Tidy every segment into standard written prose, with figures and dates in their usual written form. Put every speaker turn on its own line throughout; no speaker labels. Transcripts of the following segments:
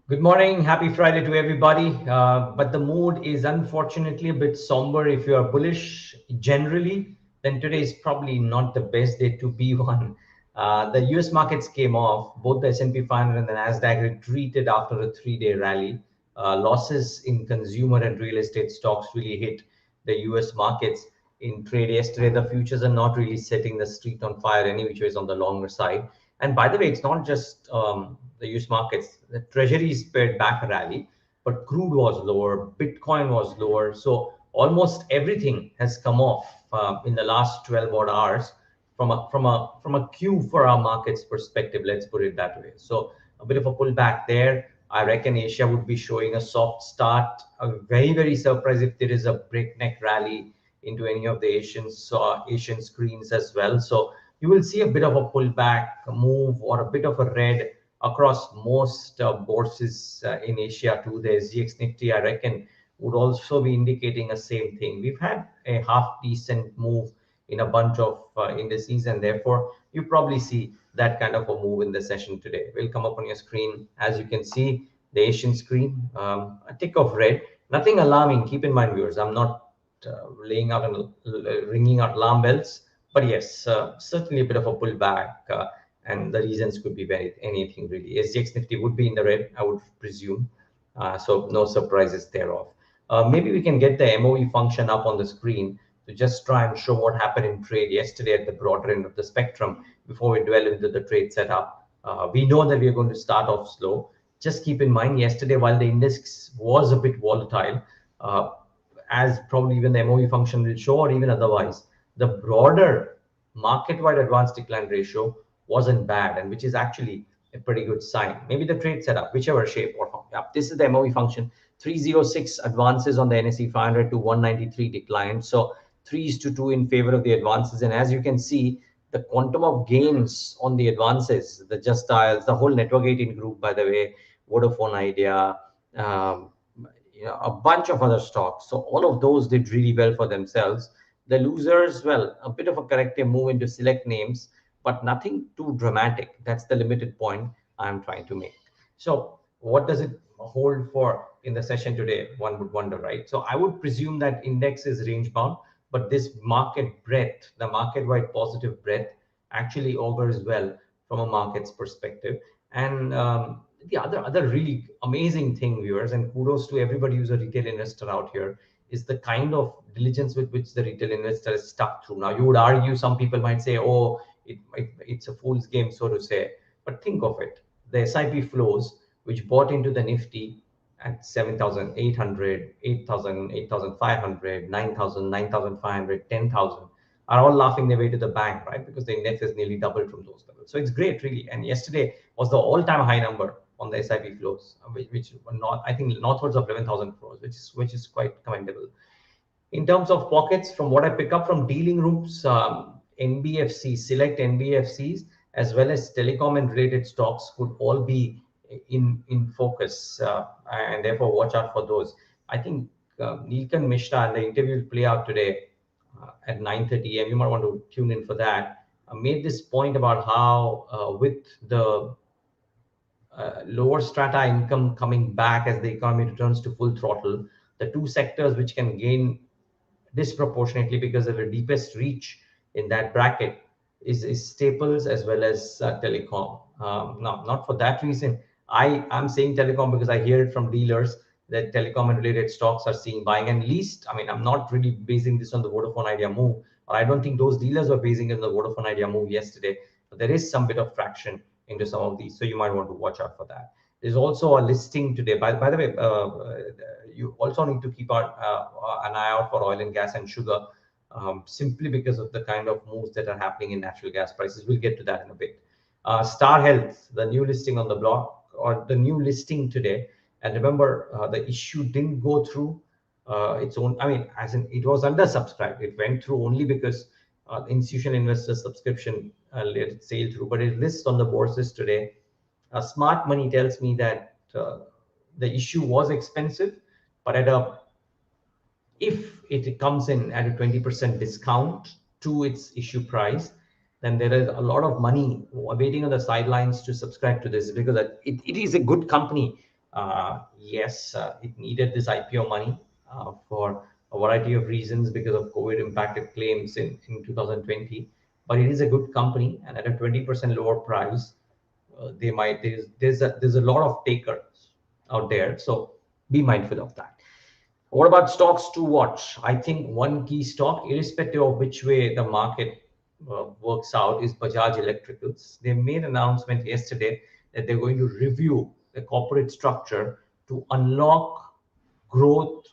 Good morning. Happy Friday to everybody. But the mood is unfortunately a bit somber. If you are bullish generally, then today is probably not the best day to be one. The US markets came off. Both the S&P 500 and the Nasdaq retreated after a three-day rally. Losses in consumer and real estate stocks really hit the US markets in trade yesterday. The futures are not really setting the street on fire any which ways on the longer side. And by the way, it's not just the US markets. The treasuries pared back a rally, but crude was lower, Bitcoin was lower. So almost everything has come off in the last 12 odd hours from a Q for our markets perspective. Let's put it that way. So a bit of a pullback there. I reckon Asia would be showing a soft start. I'm very surprised if there is a breakneck rally into any of the Asian screens as well. So you will see a bit of a pullback move or a bit of a red across most bourses in Asia too. The SGX Nifty, I reckon, would also be indicating a same thing. We've had a half decent move in a bunch of indices, and therefore you probably see that kind of a move in the session today. Will come up on your screen. As you can see, the Asian screen, a tick of red. Nothing alarming. Keep in mind, viewers, I'm not laying out and ringing out alarm bells. But yes, certainly a bit of a pullback, and the reasons could be anything really. SGX Nifty would be in the red, I would presume. So no surprises thereof. Maybe we can get the MOE function up on the screen to just try and show what happened in trade yesterday at the broader end of the spectrum before we dwell into the trade setup. We know that we are going to start off slow. Just keep in mind, yesterday, while the index was a bit volatile, as probably even the MOE function will show, or even otherwise, the broader market-wide advanced decline ratio wasn't bad, and which is actually a pretty good sign. Maybe the trade setup, whichever shape or form. Yeah, this is the MOE function. 306 advances on the NSE 500 to 193 declined. So 3:2 in favor of the advances. And as you can see, the quantum of gains on the advances, the Just Dials, the whole network 18 group, by the way, Vodafone Idea, um, a bunch of other stocks. So all of those did really well for themselves. The losers, well, a bit of a corrective move into select names, but nothing too dramatic. That's the limited point I'm trying to make. So what does it hold for in the session today? One would wonder, right? So I would presume that index is range bound, but this market breadth, the market-wide positive breadth, actually augurs well from a market's perspective. And the other really amazing thing, viewers, and kudos to everybody who's a retail investor out here, is the kind of diligence with which the retail investor is stuck through. Now, you would argue, some people might say, oh, it's a fool's game, so to say. But think of it. The SIP flows, which bought into the Nifty at 7,800, 8,000, 8,500, 9,000, 9,500, 10,000, are all laughing their way to the bank, right? Because the index has nearly doubled from those levels. So it's great, really. And yesterday was the all-time high number on the SIP flows, which were not, I think, northwards of 11,000 crores, which is quite commendable. In terms of pockets, from what I pick up from dealing rooms, NBFCs, select NBFCs, as well as telecom and related stocks could all be in focus, and therefore watch out for those. I think Neelkan Mishra and the interview will play out today at 9:30 a.m. You might want to tune in for that. Made this point about how with the lower strata income coming back as the economy returns to full throttle, the two sectors which can gain disproportionately because of the deepest reach in that bracket is staples as well as telecom. Now, not for that reason. I'm saying telecom because I hear it from dealers that telecom and related stocks are seeing buying. And least, I mean, I'm not really basing this on the Vodafone Idea move, or I don't think those dealers were basing it on the Vodafone Idea move yesterday. But there is some bit of traction into some of these, so you might want to watch out for that. There's also a listing today. By the way, you also need to keep an eye out for oil and gas and sugar, simply because of the kind of moves that are happening in natural gas prices. We'll get to that in a bit. Star Health, the new listing on the block, or the new listing today. And remember, the issue didn't go through its own. I mean, as in, it was undersubscribed. It went through only because institutional investor subscription let it sail through. But it lists on the bourses today. Smart money tells me that the issue was expensive, but if it comes in at a 20% discount to its issue price, then there is a lot of money waiting on the sidelines to subscribe to this, because it is a good company. Yes, it needed this IPO money for a variety of reasons because of COVID impacted claims in 2020. But it is a good company, and at a 20% lower price, they might there's a lot of takers out there. So be mindful of that. What about stocks to watch? I think one key stock, irrespective of which way the market works out, is Bajaj Electricals. They made an announcement yesterday that they're going to review the corporate structure to unlock growth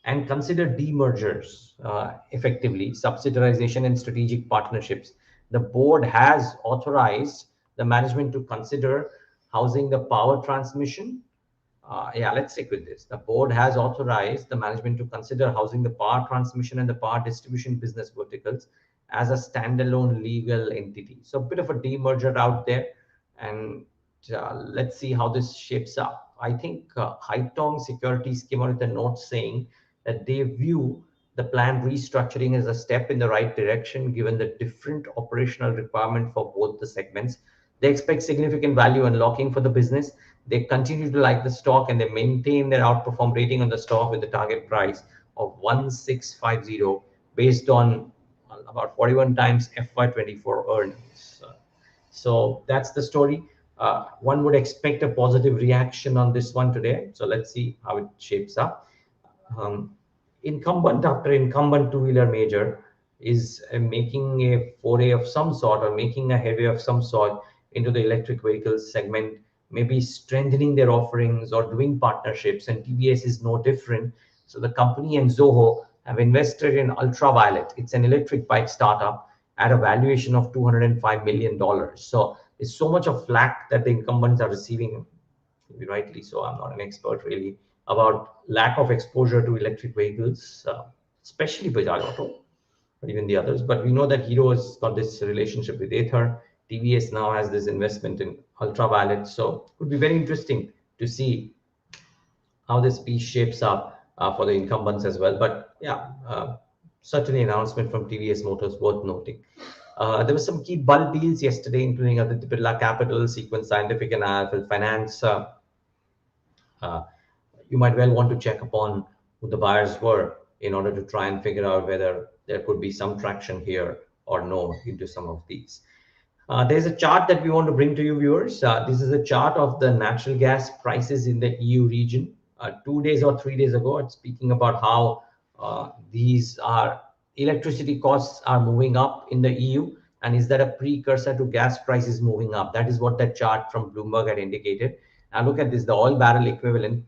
and consider demergers, effectively, subsidiarization and strategic partnerships. The board has authorized the management to consider housing the power transmission. Yeah, let's stick with this. The board has authorized the management to consider housing the power transmission and the power distribution business verticals as a standalone legal entity. So a bit of a demerger out there, and let's see how this shapes up. I think Haitong Securities came out with a note saying that they view the planned restructuring as a step in the right direction, given the different operational requirement for both the segments. They expect significant value unlocking for the business. They continue to like the stock, and they maintain their outperform rating on the stock with the target price of 1650 based on about 41 times FY24 earnings. So that's the story. One would expect a positive reaction on this one today. So let's see how it shapes up. Um, Incumbent after incumbent two-wheeler major is making a foray of some sort, or making a headway of some sort into the electric vehicles segment, maybe strengthening their offerings or doing partnerships, and TVS is no different. So the company and Zoho have invested in Ultraviolet. It's an electric bike startup at a valuation of $205 million. So it's so much of flack that the incumbents are receiving, rightly so. I'm not an expert really about lack of exposure to electric vehicles, especially Bajaj Auto, but even the others. But we know that Hero has got this relationship with Ather. TVS now has this investment in Ultraviolet. So it would be very interesting to see how this piece shapes up for the incumbents as well. But yeah, certainly an announcement from TVS Motors worth noting. There were some key bulk deals yesterday, including Aditya Birla Capital, Sequence Scientific, and IIFL Finance. Uh, you might well want to check upon who the buyers were in order to try and figure out whether there could be some traction here or no into some of these. There's a chart that we want to bring to you, viewers. This is a chart of the natural gas prices in the EU region. 2 days or 3 days ago, it's speaking about how these are electricity costs are moving up in the EU, and is that a precursor to gas prices moving up? That is what that chart from Bloomberg had indicated. Now look at this, the oil barrel equivalent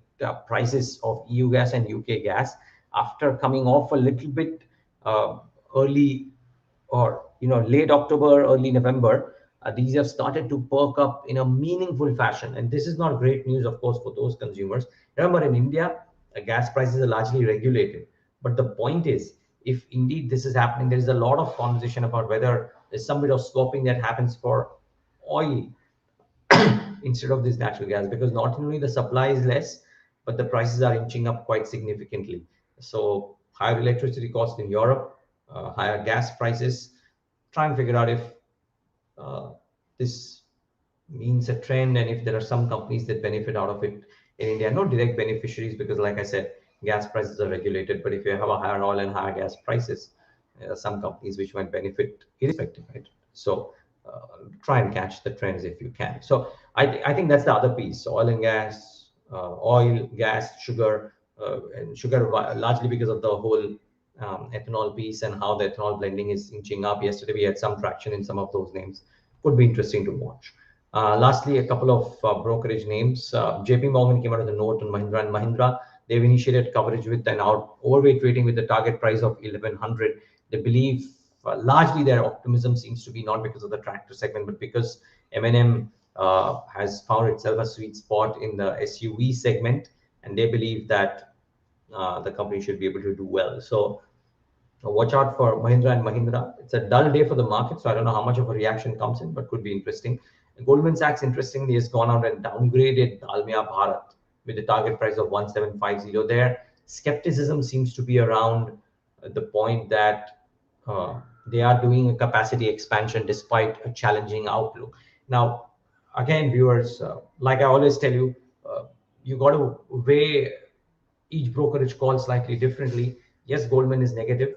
prices of EU gas and UK gas, after coming off a little bit early, or late October, early November, these have started to perk up in a meaningful fashion. And this is not great news, of course, for those consumers. Remember, in India, gas prices are largely regulated. But the point is, if indeed this is happening, there is a lot of conversation about whether there's some bit of swapping that happens for oil instead of this natural gas, because not only the supply is less, but the prices are inching up quite significantly. So higher electricity costs in Europe, higher gas prices. Try and figure out if this means a trend, and if there are some companies that benefit out of it in India. No direct beneficiaries, because like I said, gas prices are regulated. But if you have a higher oil and higher gas prices, there are some companies which might benefit irrespective, right? So try and catch the trends if you can. So I think that's the other piece: oil and gas, oil, gas, sugar, and sugar largely because of the whole ethanol piece and how the ethanol blending is inching up. Yesterday we had some traction in some of those names. Could be interesting to watch. Lastly, a couple of brokerage names. JP Morgan came out with a note on Mahindra and Mahindra. They've initiated coverage with an overweight rating with the target price of 1100. They believe largely their optimism seems to be not because of the tractor segment, but because M&M has found itself a sweet spot in the SUV segment, and they believe that the company should be able to do well. So watch out for Mahindra and Mahindra. It's a dull day for the market, so I don't know how much of a reaction comes in, but could be interesting. And Goldman Sachs, interestingly, has gone out and downgraded Dalmia Bharat with a target price of 1750 there. Skepticism seems to be around the point that they are doing a capacity expansion despite a challenging outlook. Now, again, viewers, like I always tell you, you got to weigh each brokerage call slightly differently. Yes, Goldman is negative,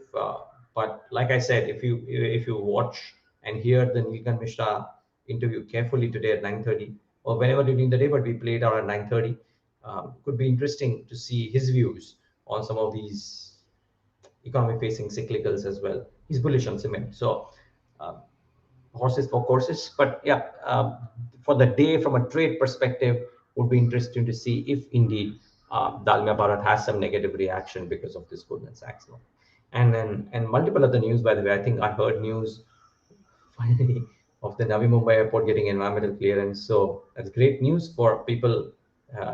but like I said, if you watch and hear the Nilkan Mishra interview carefully today at 9:30 or whenever during the day, but we played out at 9:30, could be interesting to see his views on some of these economy-facing cyclicals as well. He's bullish on cement, so horses for courses. But yeah, for the day, from a trade perspective, would be interesting to see if indeed Dalmia Bharat has some negative reaction because of this Goldman Sachs loan. And multiple other news, by the way. I think I heard news finally of the Navi Mumbai airport getting environmental clearance. So that's great news for people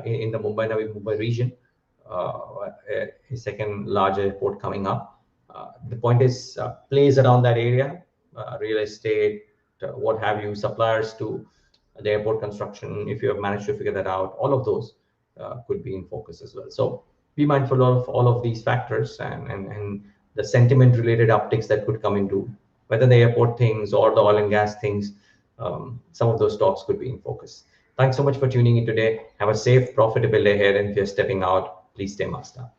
in the Navi Mumbai region. A second large airport coming up. The point is, plays around that area, real estate, what have you, suppliers to the airport construction. If you have managed to figure that out, all of those could be in focus as well. So be mindful of all of these factors and the sentiment related upticks that could come into whether the airport things or the oil and gas things. Some of those stocks could be in focus. Thanks so much for tuning in today. Have a safe, profitable day ahead. And if you're stepping out, please stay masked up.